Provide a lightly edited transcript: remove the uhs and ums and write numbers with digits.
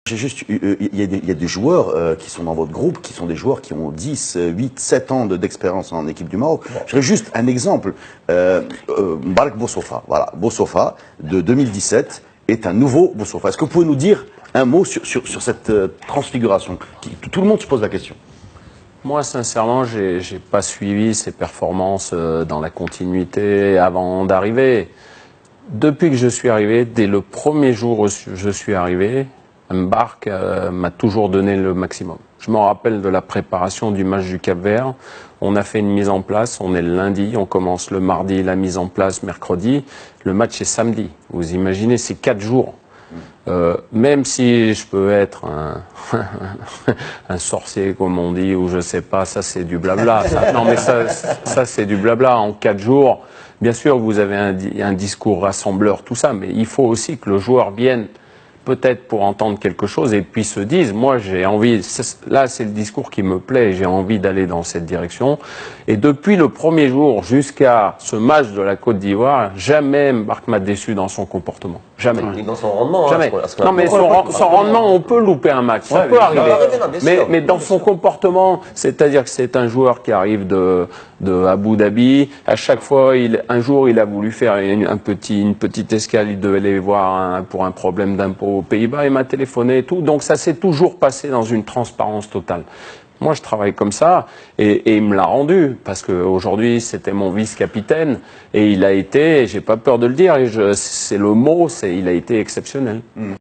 J'ai juste, il y a des joueurs qui sont dans votre groupe, qui sont des joueurs qui ont 10, 8, 7 ans d'expérience en équipe du Maroc. J'aurais juste un exemple. Mbarek Boussoufa, voilà, Boussoufa de 2017 est un nouveau Boussoufa. Est-ce que vous pouvez nous dire un mot sur cette transfiguration? Tout le monde se pose la question. Moi, sincèrement, j'ai pas suivi ses performances dans la continuité avant d'arriver. Depuis que je suis arrivé, dès le premier jour où je suis arrivé, Mbark m'a toujours donné le maximum. Je me rappelle de la préparation du match du Cap-Vert. On a fait une mise en place, on est le lundi, on commence le mardi, la mise en place mercredi. Le match est samedi. Vous imaginez, c'est 4 jours. Même si je peux être un sorcier, comme on dit, ou je sais pas, ça c'est du blabla. Non mais ça c'est du blabla. En 4 jours, bien sûr vous avez un discours rassembleur, tout ça, mais il faut aussi que le joueur vienne peut-être pour entendre quelque chose et puis se dise, moi j'ai envie, là c'est le discours qui me plaît, j'ai envie d'aller dans cette direction. Et depuis le premier jour jusqu'à ce match de la Côte d'Ivoire, jamais Mbark m'a déçu dans son comportement. Jamais. Et dans son rendement. Jamais. Non mais son rendement, on peut louper un match, ça peut arriver. Mais dans son comportement, c'est-à-dire que c'est un joueur qui arrive de Abu Dhabi. À chaque fois, un jour, il a voulu faire une petite escale, il devait aller voir pour un problème d'impôt aux Pays-Bas, il m'a téléphoné et tout. Donc ça s'est toujours passé dans une transparence totale. Moi, je travaille comme ça et il me l'a rendu parce qu'aujourd'hui, c'était mon vice-capitaine et il a été, j'ai pas peur de le dire, c'est le mot, il a été exceptionnel.